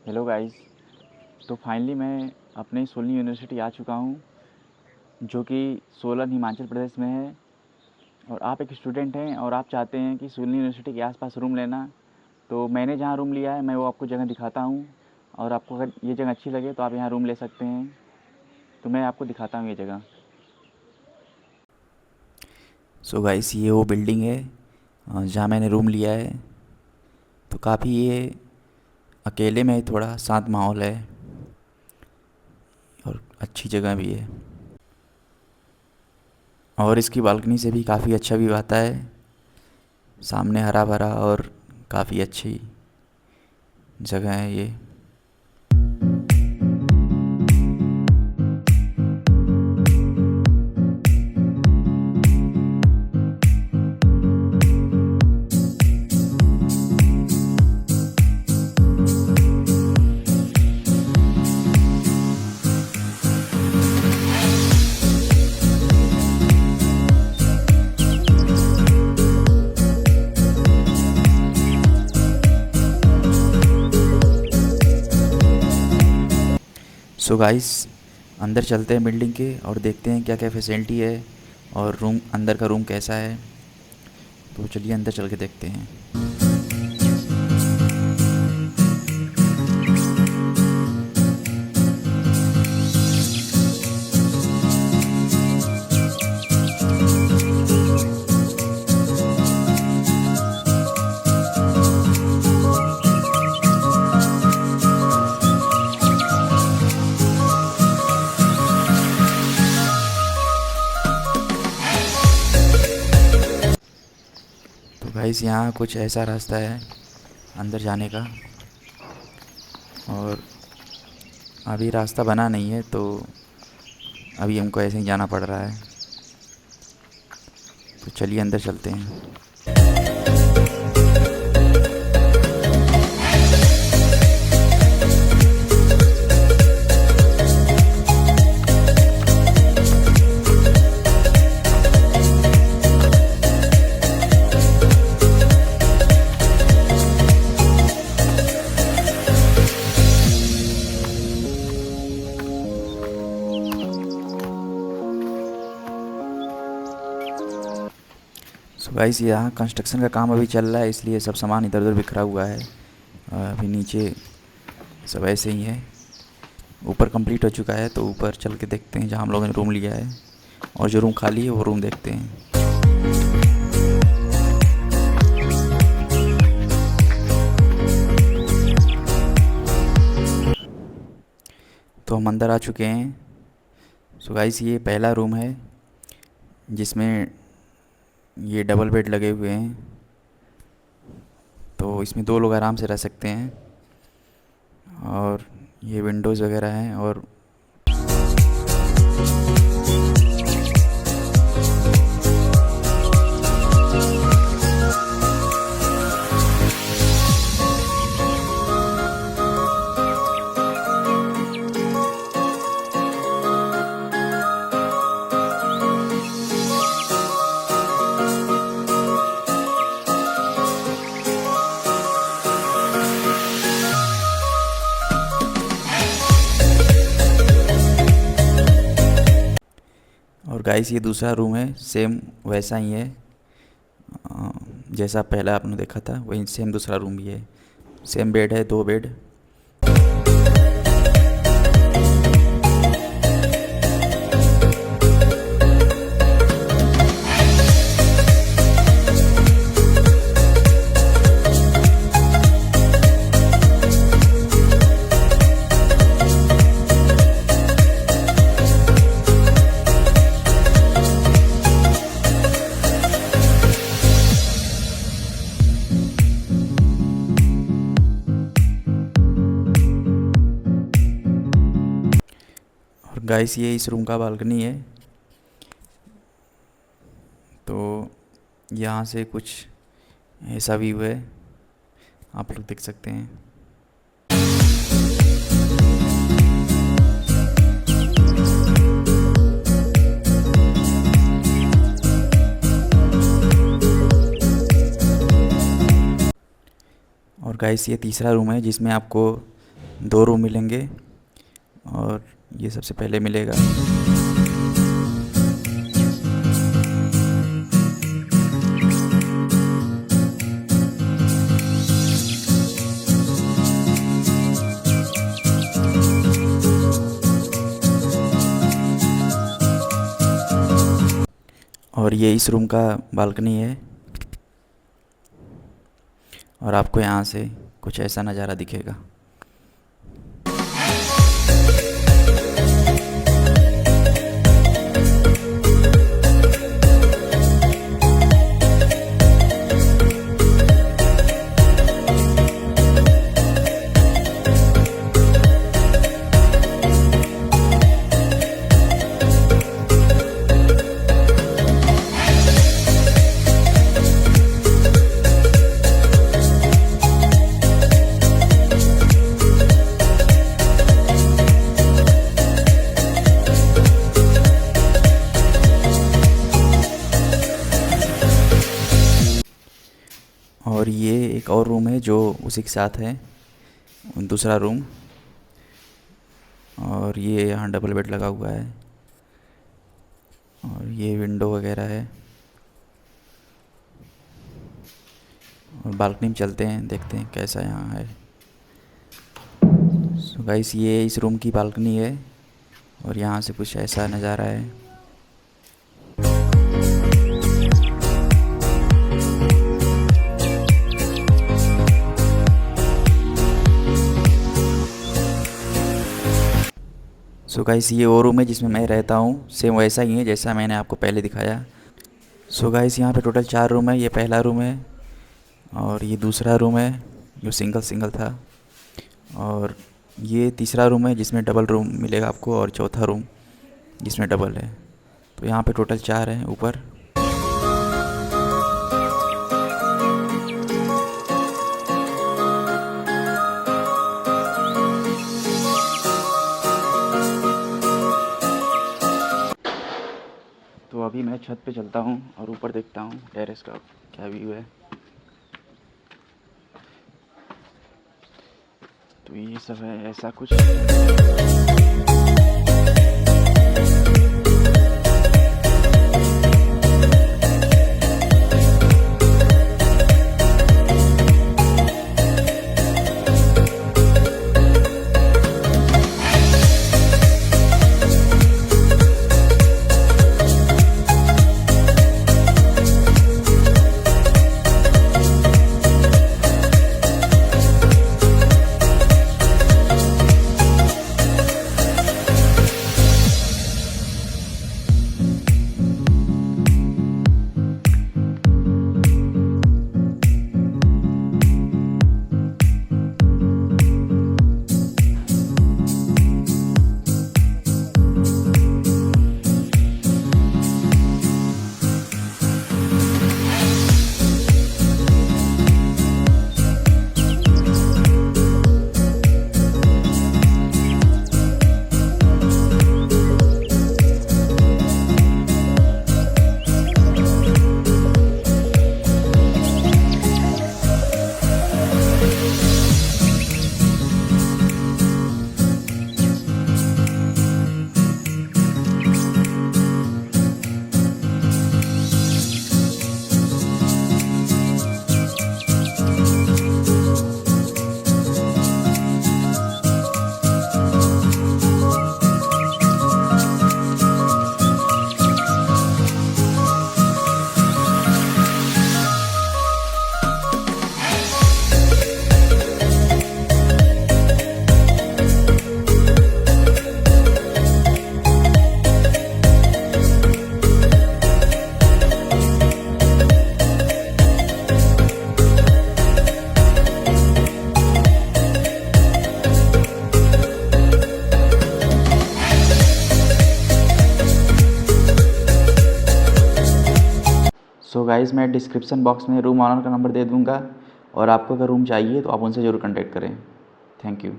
Hello guys. तो finally मैं अपने सोलनी यूनिवर्सिटी आ चुका हूँ, जो कि सोलन हिमाचल प्रदेश में है। और आप एक स्टूडेंट हैं और आप चाहते हैं कि सोलनी यूनिवर्सिटी के आसपास रूम लेना। तो मैंने जहाँ रूम लिया है मैं वो आपको जगह दिखाता हूँ, और आपको अगर ये जगह अच्छी लगे तो आप यहाँ रूम ले सकते हैं। तो मैं आपको दिखाता हूँ ये जगह। सो गाइस, ये वो बिल्डिंग है जहाँ मैंने रूम लिया है। तो काफ़ी ये अकेले में थोड़ा शांत माहौल है और अच्छी जगह भी है। और इसकी बालकनी से भी काफ़ी अच्छा व्यू आता है। सामने हरा भरा और काफ़ी अच्छी जगह है ये। सो गाइस, अंदर चलते हैं बिल्डिंग के और देखते हैं क्या क्या फैसिलिटी है और रूम अंदर का रूम कैसा है। तो चलिए अंदर चल के देखते हैं। तो गाइस, यहाँ कुछ ऐसा रास्ता है अंदर जाने का, और अभी रास्ता बना नहीं है तो अभी हमको ऐसे ही जाना पड़ रहा है। तो चलिए अंदर चलते हैं। सो गाइस, यहाँ कंस्ट्रक्शन का काम अभी चल रहा है, इसलिए सब सामान इधर उधर बिखरा हुआ है। अभी नीचे सब ऐसे ही है। ऊपर कंप्लीट हो चुका है, तो ऊपर चल के देखते हैं जहाँ हम लोगों ने रूम लिया है, और जो रूम खाली है वो रूम देखते हैं। तो हम अंदर आ चुके हैं। सो गाइस, ये पहला रूम है जिसमें ये डबल बेड लगे हुए हैं। तो इसमें 2 लोग आराम से रह सकते हैं, और ये विंडोज़ वगैरह हैं। और गाइस, ये दूसरा रूम है, सेम वैसा ही है जैसा पहला आपने देखा था, वही सेम दूसरा रूम भी है। सेम बेड है, 2 बेड। और गाइस, ये इस रूम का बालकनी है। तो यहाँ से कुछ ऐसा व्यू है, आप लोग देख सकते हैं। और गाइस, ये तीसरा रूम है जिसमें आपको 2 रूम मिलेंगे और ये सबसे पहले मिलेगा। और ये इस रूम का बालकनी है और आपको यहाँ से कुछ ऐसा नज़ारा दिखेगा। और ये एक और रूम है जो उसी के साथ है, दूसरा रूम। और ये यहाँ डबल बेड लगा हुआ है और ये विंडो वगैरह है। और बालकनी में चलते हैं, देखते हैं कैसा यहाँ है। सो गाइस, ये इस रूम की बालकनी है और यहाँ से कुछ ऐसा नज़ारा है। सो गाइस, ये वो रूम है जिसमें मैं रहता हूँ, सेम वैसा ही है जैसा मैंने आपको पहले दिखाया। सो गाइस, यहाँ पे टोटल 4 रूम है। ये पहला रूम है और ये दूसरा रूम है जो सिंगल था, और ये तीसरा रूम है जिसमें डबल रूम मिलेगा आपको, और चौथा रूम जिसमें डबल है। तो यहाँ पे टोटल 4 हैं ऊपर। तो अभी मैं छत पे चलता हूँ और ऊपर देखता हूँ टेरेस का क्या व्यू है। तो ये सब है ऐसा कुछ। सो गाइस, मैं डिस्क्रिप्शन बॉक्स में रूम ऑनर का नंबर दे दूँगा और आपको अगर रूम चाहिए तो आप उनसे ज़रूर कॉन्टैक्ट करें। Thank you.